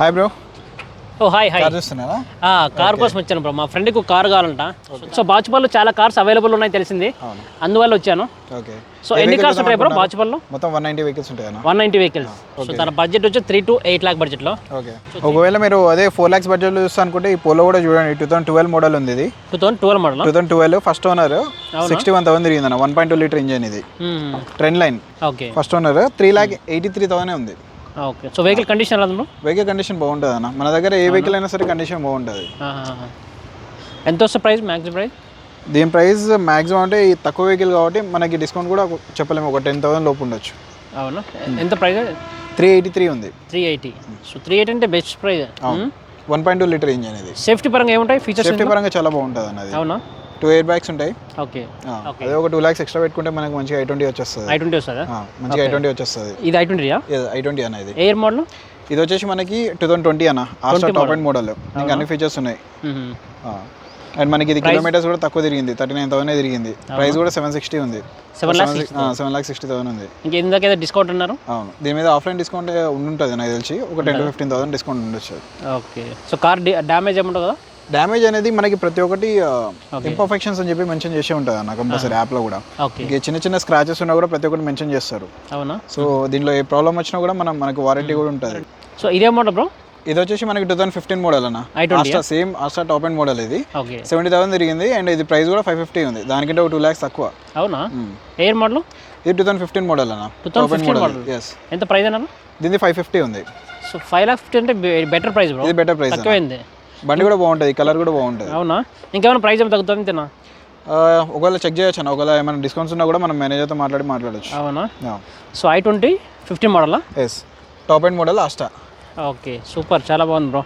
Hi bro. Oh hi hi. Car చూస్తున్నారా? Car కోసం వచ్చాను బ్రో. మా ఫ్రెండ్కి కార్ కావాలంట. సో బాచుపల్లిలో చాలా కార్స్ అవైలబుల్ ఉన్నాయి తెలిసింది, అందువల్ల వచ్చాను. ఓకే. సో ఎన్ని కార్స్ ఉంటాయి బ్రో బాచుపల్లిలో? మొత్తం 190 వెహికల్స్ ఉంటాయి. 190 వెహికల్స్. సో తన బడ్జెట్ వచ్చి 3 to 8 lakh బడ్జెట్లో. ఓకే. ఒకవేళ మీరు అదే 4 lakhs బడ్జెట్లో చూస్తా అనుకుంటే ఈ పోలో కూడా చూడండి, 2012 మోడల్ ఉంది. ఇది 2012 మోడల్. 2012 ఫస్ట్ ఓనర్, 61,000 తిరిగిందన్న. 1.2 లీటర్ ఇంజన్ ఇది, trend line. Okay. First owner 3,83,000 ఉంది. ఓకే. సో వెహికల్ కండిషన్ ఎలా ఉంది? వెహికల్ కండిషన్ బాగుంటుంది అన్న. మన దగ్గర ఏ వెహికల్ అయినా సరే కండిషన్ బాగుంటుంది. ఎంత వస్తుంది ప్రైస్, మ్యాక్సిమం ప్రైస్? దీని ప్రైస్ మ్యాక్సిమం అంటే ఈ తక్కువ వెహికల్ కాబట్టి మనకి డిస్కౌంట్ కూడా చెప్పలేము, ఒక 10,000 లోపు ఉండొచ్చు. అవునా? ఎంత ప్రైస్? 383 ఉంది. 380. సో 380 అంటే బెస్ట్ ప్రైస్. 1.2 లీటర్ ఇంజన్ ఇది. సేఫ్టీ పరంగా ఏముంటాయి ఫీచర్స్? సేఫ్టీ పరంగా చాలా బాగుంటుంది అన్నది. అవునా? 2 ఎయిర్ బ్యాగ్స్ ఉంటాయి. ఓకే. అదే ఒక 2 lakhs ఎక్స్ట్రా పెట్టుకుంటే మనకి మంచిగా i20 వచ్చేస్తుంది. i20 వస్తుందా? మంచిగా i20 వచ్చేస్తుంది. ఇది i20 i20 అన్న. ఇది ఎయిర్ మోడల్. ఇది వచ్చేసి మనకి 2020 అన్న. Aster top and model. ఇంకా అన్ని ఫీచర్స్ ఉన్నాయి. అండ్ మనకి ఇది కిలోమీటర్స్ కూడా తక్కువ తిరిగింది, 39,000 తిరిగింది. ప్రైస్ కూడా 760 ఉంది. 7,60,000 ఉంది. ఇంకేదో డిస్కౌంట్ అన్నారు? అవును, దీని మీద ఆఫ్లైన్ డిస్కౌంట్ ఉంటుంది నాకు తెలిసి, ఒక 10 to 15,000 డిస్కౌంట్ ఉండొచ్చు. ఓకే. సో కార్ డ్యామేజ్ ఏముంటుంది కదా? డ్యామేజ్ అనేది మనకి ప్రతి ఒక్కటి ఇంపర్ఫెక్షన్స్ అని చెప్పి మెన్షన్ చేసే ఉంటుంది అన్న కంపల్సరీ యాప్లో కూడా. ఇంక చిన్న చిన్న స్క్రాచెస్ ఉన్నా కూడా ప్రతి ఒక్కటి మెన్షన్ చేస్తారు. అవునా? సో దీనిలో ఏ ప్రాబ్లం వచ్చినా కూడా మనకి వారంటీ కూడా ఉంటుంది. సో ఇదే మోడల్ బ్రో? ఇది వచ్చేసి మనకి 2015 మోడల్ అన్న. Same Aster top and model. ఇది 70,000 తిరిగింది. అండ్ ఇది ప్రైస్ కూడా 550 ఉంది. దానికంటే ఒక 2 lakhs తక్కువ. అవునా? ఎయిర్ మోడల్ ఇది 2015 మోడల్ అన్న. 2015 మోడల్. ఎంత ప్రైస్ అన్న? దీనికి 550 ఉంది. సో 5,50,000 అంటే బెటర్ ప్రైస్ బ్రో. ఇది బెటర్ ప్రైస్. తక్కువైంది. బండి కూడా బాగుంటుంది, కలర్ కూడా బాగుంటుంది. అవునా? ఇంకేమైనా ప్రైస్ ఏమైనా తగ్గుతుంది తిన్నా? ఒకవేళ చెక్ చేయొచ్చు అన్న. ఒకవేళ ఏమైనా డిస్కౌంట్స్ ఉన్నా కూడా మనం మేనేజర్తో మాట్లాడచ్చు. అవునా? సో i20 15 మోడలా? Yes, top and model Asta. Okay, super, చాలా బాగుంది బ్రో.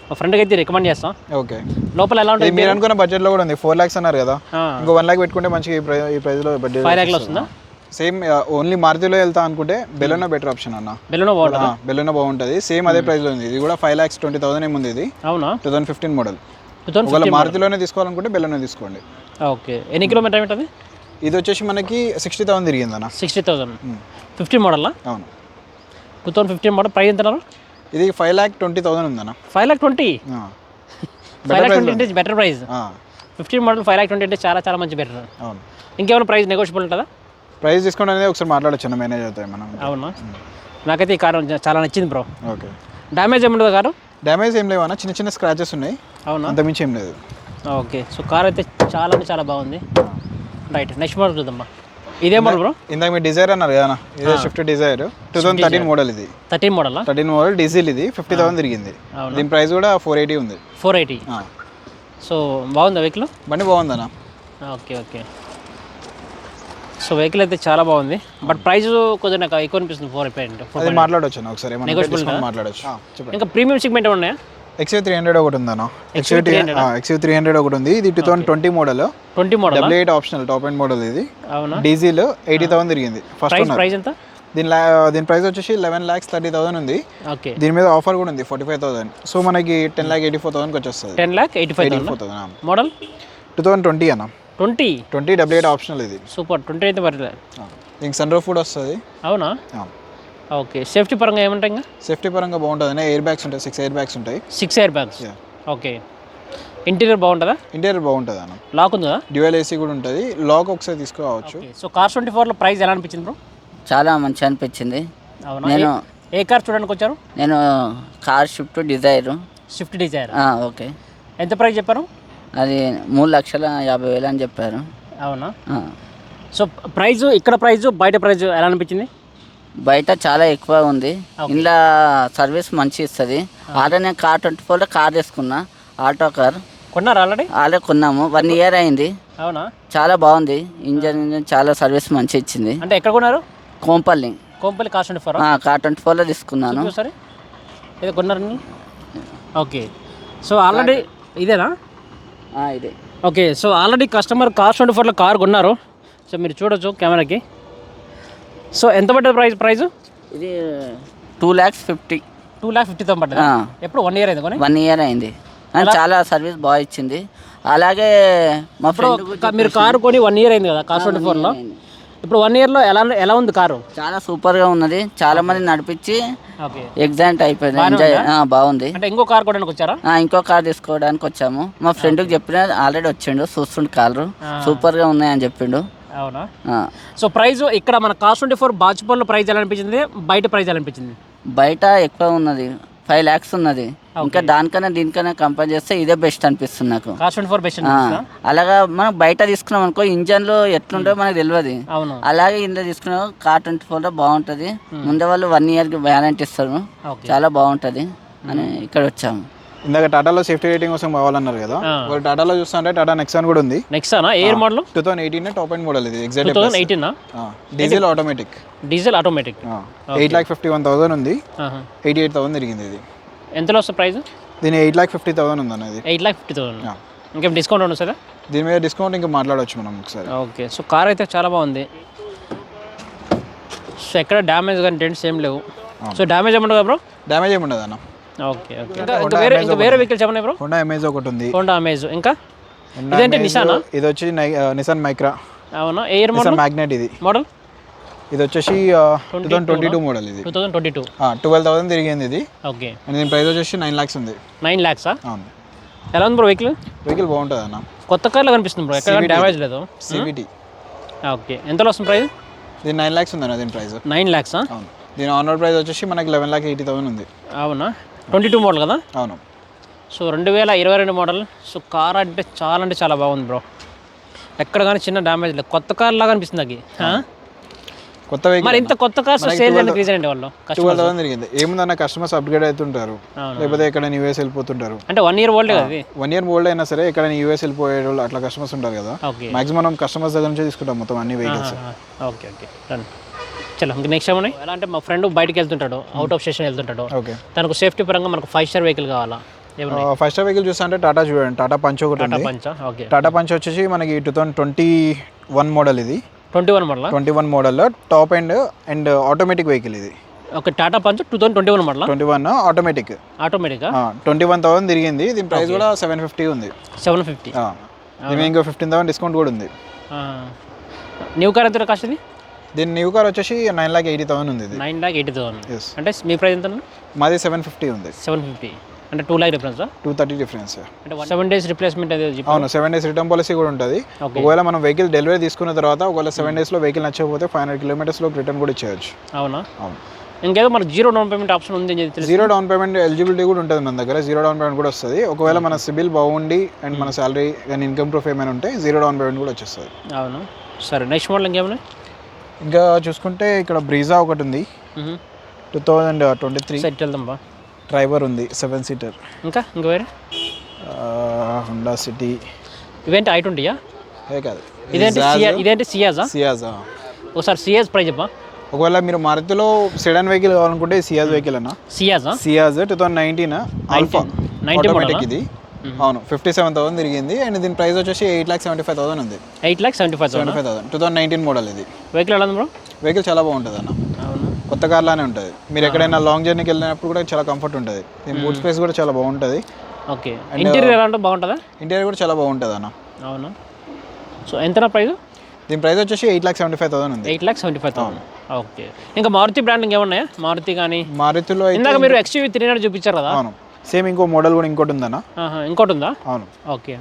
మా ఫ్రెండ్కి అయితే రికమెండ్ చేస్తాం. ఓకే. లోపల ఎలా ఉంటుంది? మీరు అనుకున్న బడ్జెట్లో కూడా ఉంది. 4 lakhs అన్నారు కదా, ఇంకో 1 lakh పెట్టుకుంటే మంచిగా ఈ ప్రైస్లో బడ్జెట్ 5 lakhs వస్తుందా? సేమ్ ఓన్లీ మారుతిలో వెళ్తా అనుకుంటే బెలెనో బెటర్ ఆప్షన్ అన్న. బెలెనో బాగుంటుంది. సేమ్ అదే ప్రైస్లో ఉంది. ఇది కూడా 5,20,000 ఏముంది. ఇది అవునా? 2015 మోడల్. ఒకవేళ మారుతిలోనే తీసుకోవాలనుకుంటే బెలెనో తీసుకోండి. ఓకే. ఎన్ని కిలోమీటర్ ఉంటుంది? ఇది వచ్చేసి మనకి 60,000 తిరిగింది అన్న. 60,000. 15 మోడల్? అవును, 2015 మోడల్. ప్రైస్ ఎంత? ఇది 5,20,000 ఉందన్న. 5,20,000. 5,20,000 అంటే బెటర్ ప్రైస్. 15 మోడల్ 5,20,000 అంటే చాలా చాలా మంచి బెటర్. అవును. ఇంకేమైనా ప్రైస్ నెగోషియబుల్ ఉంటుందా? ప్రైస్ డిస్కౌంట్ అనేది ఒకసారి మాట్లాడచ్చు మేనేజర్తో మనం. అవునా? నాకైతే ఈ కార్ చాలా నచ్చింది బ్రో. ఓకే. డ్యామేజ్ ఏముంటుంది కారు? డ్యామేజ్ ఏం లేవన్నా, చిన్న చిన్న స్క్రాచెస్ ఉన్నాయి. అవునా? అంతమించి ఏం లేదు. ఓకే. సో కార్ అయితే చాలా అంటే చాలా బాగుంది. రైట్, నెక్స్ట్ మోడల్ చూద్దామా. ఇదే మోడల్ బ్రో? ఇందాక మీరు డిజైర్ అన్నారు కదా, ఇదే స్విఫ్ట్ డిజైర్ 2013 మోడల్. ఇది 13 మోడల్. 13 model diesel. ఇది 50,000 తిరిగింది. దీని ప్రైస్ కూడా 480 ఉంది. 480. సో బాగుందా వెహికల్? బండి బాగుందన్నా. Okay okay. సో వెహికల్ అయితే చాలా బాగుంది, బట్ ప్రైస్ కొద్దిగా నాకు ఎక్కువ అనిపిస్తుంది. 480 అది మాట్లాడొచ్చు ఒకసారి, మాట్లాడచ్చు. ఇంకా ప్రీమియం సెగ్మెంట్ ఉన్నాయా? XUV300 ఒకటి ఉందన్న. XUV300 ఒకటి ఉంది. ఇది 2020 model. 20 model 88 optional top and model. ఇది డీజిల్ 80,000 తిరిగింది. ఫస్ట్ ప్రైస్ ఎంత? దీని ప్రైస్ వచ్చేసి 11,30,000 ఉంది. ఓకే. దీని మీద ఆఫర్ కూడా ఉంది 45,000. సో మనకి 10,84,000 వచ్చేస్తుంది. 10,85,000 మోడల్. 2020 అన్న. 20 88 ఆప్షనల్. ఇది సూపర్. 20 అయితే పర్లేదు. ఇంక సన్ రూఫ్ కూడా వస్తుంది. అవునా? ఓకే. సేఫ్టీ పరంగా ఏముంటాయి? ఇంకా సేఫ్టీ పరంగా బాగుంటుంది. ఎయిర్ బ్యాగ్స్ ఉంటాయి, 6 ఎయిర్ బ్యాగ్స్ ఉంటాయి. 6 ఎయిర్ బ్యాగ్స్. ఓకే. ఇంటీరియర్ బాగుంటుందా? ఇంటీరియర్ బాగుంటుంది అన్న. లాక్ ఉందా? డ్యూయల్ ఏసీ కూడా ఉంటుంది. లాక్ ఒకసారి తీసుకోవచ్చు. సో కార్ 24లో ప్రైస్ ఎలా అనిపించింది బ్రో? చాలా మంచిగా అనిపించింది. అవునా? నేను ఏ కార్ చూడడానికి వచ్చారు? నేను car Swift Dzire. Swift Dzire. Okay. ఎంత ప్రైస్ చెప్పారు? అది 3,50,000 అని చెప్పారు. అవునా? సో ప్రైస్ ఇక్కడ ప్రైస్ బయట ప్రైస్ ఎలా అనిపించింది? బయట చాలా ఎక్కువ ఉంది. ఇంట్లో సర్వీస్ మంచి ఇస్తుంది. ఆల్రెడీ నేను కార్ 24లో కార్ తీసుకున్నా, ఆల్టో కార్. కొన్నారా? ఆల్రెడీ కొన్నాము. 1 year అయింది. అవునా? చాలా బాగుంది. ఇంజన్ చాలా సర్వీస్ మంచి ఇచ్చింది. అంటే ఎక్కడ కొన్నారు? కోంపల్లి కార్ 24. కార్ 24లో తీసుకున్నాను. సరే, ఇది కొన్నారు. ఓకే. సో ఆల్రెడీ ఇదేనా? ఇదే. Okay. So already customer car 24లో కార్ కొన్నారు. సో మీరు చూడొచ్చు కెమెరాకి. సో ఎంత పడ్డది ప్రైస్? ఇది 2,50,000. 2,50,000 పడ్డది. ఎప్పుడు 1 year అయింది కొని? 1 year అయింది. చాలా సర్వీస్ బాగా ఇచ్చింది. అలాగే మా ఫ్రెండ్ మీరు కారు కొని 1 year అయింది కదా కార్ 24లో. ఇప్పుడు 1 yearలో ఎలా ఉంది కారు? చాలా సూపర్గా ఉన్నది. చాలా మంది నడిపించి ఓకే, ఎగ్జాక్ట్ అయిపోయింది. ఎంజాయ్ బాగుంది. అంటే ఇంకో కార్ కొనడానికి వచ్చారా? ఇంకో కార్ తీసుకోవడానికి వచ్చాము. మా ఫ్రెండ్కి చెప్పిన ఆల్రెడీ వచ్చిండు, చూస్తుండు కార్లు సూపర్గా ఉన్నాయని చెప్పిండు. అవునా? సో ప్రైస్ ఇక్కడ మన Cars24 బాచుపల్లిలో ప్రైస్ ఎలా అనిపించింది, బయట ప్రైస్ ఎలా అనిపించింది? బయట ఎక్కువ ఉన్నది, 5 lakhs ఉన్నది. ఇంకా దానికన్నా దీనికన్నా కంపేర్ చేస్తే ఇదే బెస్ట్ అనిపిస్తుంది నాకు. Cars24 best. అలాగా మనం బయట తీసుకున్నాం అనుకో, ఇంజన్లో ఎట్లుంటో మనకు తెలియదు. అవును. అలాగే ఇందులో తీసుకున్నాం Car24 బాగుంటుంది. ముందే వాళ్ళు 1 year వ్యారంటీ ఇస్తారు, చాలా బాగుంటుంది అని ఇక్కడ వచ్చాము. ఇందాక టాటాలో సేఫ్టీ రేటింగ్ కోసం కావాలన్నారు కదా, వాళ్ళు టాటాలో చూస్తుంటే టాటా నెక్సాన్ కూడా ఉంది. నెక్సానా air model 2018 top end model ఇది. Exact 2018 diesel automatic. 851,000 ఉంది. 88,000 తిరిగింది ఇది. ఎంతలో వస్తుంది ప్రైస్? దీని 8,50,000 ఉంది అన్నది. 8,50,000. ఇంకేం డిస్కౌంట్ ఉంది సార్? దీని మీద డిస్కౌంట్ ఇంకా మాట్లాడవచ్చు మనం ఒకసారి. ఓకే, సో కార్ అయితే చాలా బాగుంది. సో ఎక్కడ డ్యామేజ్ కానీ డెంట్స్ ఏం లేవు. సో డ్యామేజ్ ఏమి ఉండదు బ్రో? డ్యామేజ్ ఏమి ఉండదు అన్న. Okay okay. ఇంకా వేరే వెహికల్స్ ఏమన్నాయి బ్రో? హోండా అమేజ్ ఒకటి ఉంది. Honda amaze. ఇంకా ఇదేంటి నిసానా? ఇది వచ్చి నిసాన్ మైక్రా. అవునా? ఎయిర్ మోడల్ మ్యాగ్నెట్ ఇది మోడల్. ఇది వచ్చేసి 2022 మోడల్. ఇది 2022. 12,000 తిరిగింది ఇది. ఓకే. అండ్ దీని ప్రైస్ వచ్చేసి 9 lakhs ఉంది. 9 lakhs. అవును. ఎలా ఉంది బ్రో వెహికల్? వెహికల్ బాగుంటుంది అన్న. కొత్త కార్లో కనిపిస్తుంది బ్రో, ఎక్కడ డ్యామేజ్ లేదు. CVT. ఓకే, ఎంతలో వస్తుంది ప్రైస్? దీని 9 lakhs ఉంది అన్న దీని ప్రైస్. 9 lakhs. అవును. దీని ఆన్ రోడ్ ప్రైస్ వచ్చేసి మనకి 11,80,000 ఉంది. అవునా? 22 మోడల్ కదా? అవును. So 2022 model. సో కార్ అంటే చాలా బాగుంది బ్రో, ఎక్కడ కానీ చిన్న డ్యామేజ్ లేదు. కొత్త కార్ లాగా అనిపిస్తుంది నాకు. కొత్త వెహికల్. మరి ఇంత కొత్త కార్స్ సేల్ చేయడానికి రీజన్ ఏంటి? వాళ్ళు 12,000 తిరిగింది. ఏముందన్న, కస్టమర్స్ అప్గ్రేడ్ అవుతుంటారు, లేకపోతే ఎక్కడ యూఎస్ వెళ్ళిపోతుంటారు. అంటే 1 year ఓల్డ్ కదా ఇది? 1 year ఓల్డ్ అయినా సరే ఎక్కడ యూఎస్ వెళ్ళిపోయే వాళ్ళు అట్లా కస్టమర్స్ ఉంటారు కదా. మాక్సిమం మనం కస్టమర్స్ దగ్గర నుంచి తీసుకుంటాం మొత్తం అన్ని వెహికల్స్. Okay okay done. చలో ఇంకా నెక్స్ట్ ఏమన్నా? ఎలా అంటే మా ఫ్రెండ్ బయటకి వెళ్తుంటాడు, అవుట్ ఆఫ్ స్టేషన్ వెళ్తుంటాడు. ఓకే. తనకు సేఫ్టీ పరంగా మనకు 5-star వెహికల్ కావాలా? 5-star వెహికల్ చూస్తా అంటే టాటా చూడండి, టాటా పంచ్ ఒకటి ఉంది. ఓకే. టాటా పంచ్ వచ్చేసి మనకి 2021 మోడల్ ఇది. 21 model top end and automatic vehicle ఇది. Okay. Tata Punch 2021 model. 21 automatic. 21,000 తిరిగింది. దీని ప్రైస్ కూడా 750 ఉంది. 750. దీని ఇంకో 15,000 డిస్కౌంట్ కూడా ఉంది. న్యూ కార్ ఎంత కాస్ట్ ఇది? దీని న్యూ కార్ వచ్చేసి 9,80,000 ఉంది. 9,80,000. అంటే మీ ప్రైస్ ఎంత? మాది 750 ఉంది. 750 అంటే 2 lakh డిఫరెన్స్. 230 డిఫరెన్స్. అంటే 7 days రిప్లేస్మెంట్ అది. అవును, 7 days రిటర్న్ పాలసీ కూడా ఉంటుంది. ఒకవేళ మనం వెహికల్ డెలివరీ తీసుకున్న తర్వాత ఒకవేళ 7 days లో వెహికల్ నచ్చకపోతే 500 kilometers లో రిటర్న్ కూడా ఇచ్చేయచ్చు. అవునా? అవును. ఇంకేదో మన 0 down payment ఆప్షన్ ఉంది. 0 down payment ఎలిజిబిలిటీ కూడా ఉంటుంది మన దగ్గర. 0 down payment కూడా వస్తుంది. ఒకవేళ మన సిబిల్ బాగుండి అండ్ మన శాలరీ అండ్ ఇన్కమ్ ప్రూఫ్ ఏమైనా ఉంటే 0 down payment కూడా వచ్చేస్తుంది. అవును. సరే, నెక్స్ట్ మోడల్ ఇంకేమైనా? ఇంకా చూసుకుంటే ఇక్కడ బ్రీజా ఒకటి ఉంది. 2023 సెట్ వెళ్దాం బా. డ్రైవర్ ఉంది, 7 seater. ఇంకా వేరే హోండా సిటీ. ఇవేంటి i20యా? కాదు, ఇదేంటి సియాజా? సియాజా. ఒకసారి సియాజ్ ప్రైస్ చెప్పా. ఒకవేళ మీరు మారుతిలో సెడాన్ వెహికల్ కావాలనుకుంటే సియాజ్ వెహికల్ అన్న. సియాజ్ 2019 ఆల్ఫా ఆటోమేటిక్ ఇది. అవును, 57,000 తిరిగింది. అండ్ దీని ప్రైస్ వచ్చేసి 8,75,000 ఉంది. 8,75,000. 2019 మోడల్ ఇది. వెహికల్ ఎలా ఉంది బ్రో? వెహికల్ చాలా బాగుంటుంది అన్న. కొత్త కార్ లానే ఉంటుంది. మీరు ఎక్కడైనా లాంగ్ జర్నీకి వెళ్ళినప్పుడు కూడా చాలా కంఫర్ట్ ఉంటుంది. దీని బూట్ స్పేస్ కూడా చాలా బాగుంటుంది. ఓకే. ఇంటీరియర్ ఎలా ఉంటుంది? బాగుంటుందా? ఇంటీరియర్ కూడా చాలా బాగుంటుంది అన్న. అవునా? సో ఎంత ప్రైస్? దీని ప్రైస్ వచ్చేసి 8,75,000 ఉంది. 8,75,000. ఓకే. ఇంకా మారుతి బ్రాండ్ ఇంకేమున్నాయా? మారుతి కానీ మారుతిలో ఇందాక మీరు XUV 300 చూపించారు కదా? అవును, సేమ్ ఇంకో మోడల్ కూడా ఇంకోటి ఉందన్న. ఇంకోటి ఉందా? అవును. ఓకే.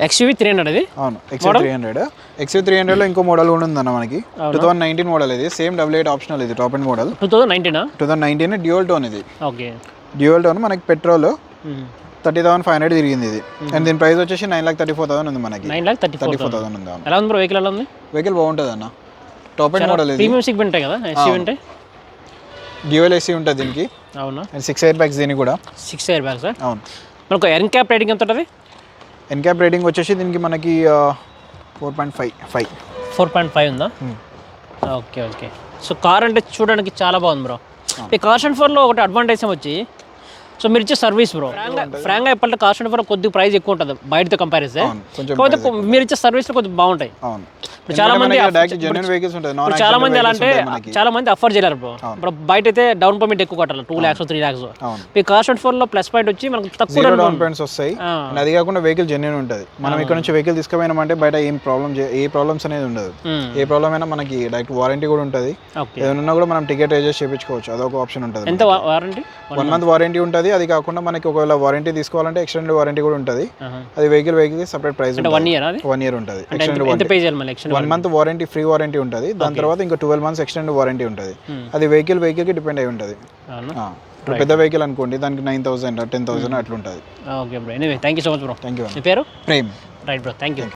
XUV 300 ఇది. అవును, XUV 300 లో ఇంకో మోడల్ కూడా ఉందన్న మనకి. 2019 మోడల్ ఇది. సేమ్ 88 ఆప్షనల్ ఇది, top end model. 2019 dual tone ఇది. ఓకే. డ్యూయల్ టోన్ మనకి పెట్రోల్ 30,500 తిరిగింది ఇది. అండ్ దీని ప్రైస్ వచ్చేసి 9,34,000 ఉంది మనకి. 9,34,000 ఉంది. ఎలా ఉంది బ్రో వెహికల్? ఎలా ఉంది? వెహికల్ బాగుంటుంది అన్న. టాప్ ఎండ్ మోడల్ ఇది. ప్రీమియం సెగ్మెంట్ కదా XUV అంటే. డ్యూయల్ AC ఉంటుంది దీనికి. అవునా? అండ్ 6 air bags దీనికి కూడా. 6 air bags. అవును. మనకు ఎన్క్యాప్ రేటింగ్ ఎంత ఉంటుంది? ఎన్క్యాప్ రేటింగ్ వచ్చేసి దీనికి మనకి 4.5. 4.5 ఉందా? Okay okay. సో కార్ అంటే చూడడానికి చాలా బాగుంది బ్రో. ఈ Cars24లో ఒకటి అడ్వాంటేజ్ వచ్చి సో మీరు ఇచ్చే సర్వీస్ బ్రో ఫ్రాంక్గా చెప్పాలంటే కాస్ట్ ట్వంటీ ఫోర్ కొద్దిగా ప్రైస్ ఎక్కువ ఉంటుంది బయటతో కంపారిజన్, కాకపోతే మీరు ఇచ్చే సర్వీస్లో కొద్దిగా బాగుంటాయి. చాలా మంది చాలా మంది ఎలా అంటే చాలా మంది అఫోర్డ్ చేయలేరు బ్రో. ఇప్పుడు బయట అయితే డౌన్ పేమెంట్ ఎక్కువ కట్టాలి, 2 lakhs 3 lakhs. ఈ కాస్ట్ 24 లో ప్లస్ పాయింట్ వచ్చి మనకు తక్కువ డౌన్ పేమెంట్స్ వస్తాయి. అది కాకుండా వెహికల్ జెన్యూన్ ఉంటుంది. మనం ఇక్కడ నుంచి వెహికల్ తీసుకుపోయినామంటే బయట ఏ ప్రాబ్లమ్స్ అనేది ఉండదు. ఏ ప్రాబ్లం అయినా మనకి డైరెక్ట్ వారంటీ కూడా ఉంటుంది. ఏదైనా కూడా మనం టికెట్ రేజెస్ చేయించుకోవచ్చు, అదొక ఆప్షన్ ఉంటుంది. ఎంత వారంటీ? 1 month వారంటీ ఉంటుంది. అది కాకుండా మనకి ఒకవేళ వారంటీ తీసుకోవాలంటే ఎక్స్టెండెడ్ వారంటీ కూడా ఉంటుంది. అది vehicle separate price 1 year 1 year ఉంటుంది. 1 month వారంటీ ఫ్రీ వారంటీ ఉంటుంది. దాని తర్వాత ఇంకా 12 months ఎక్స్టెండెడ్ వారంటీ ఉంటుంది. అది వెహికల్ కి డిపెండ్ అయి ఉంటుంది. పెద్ద వెహికల్ అనుకోండి దానికి 9,000 10,000 అట్లా ఉంటుంది. Okay bro, anyway thank you so much bro. Thank you. మీ పేరు? Prem. Right bro, thank you.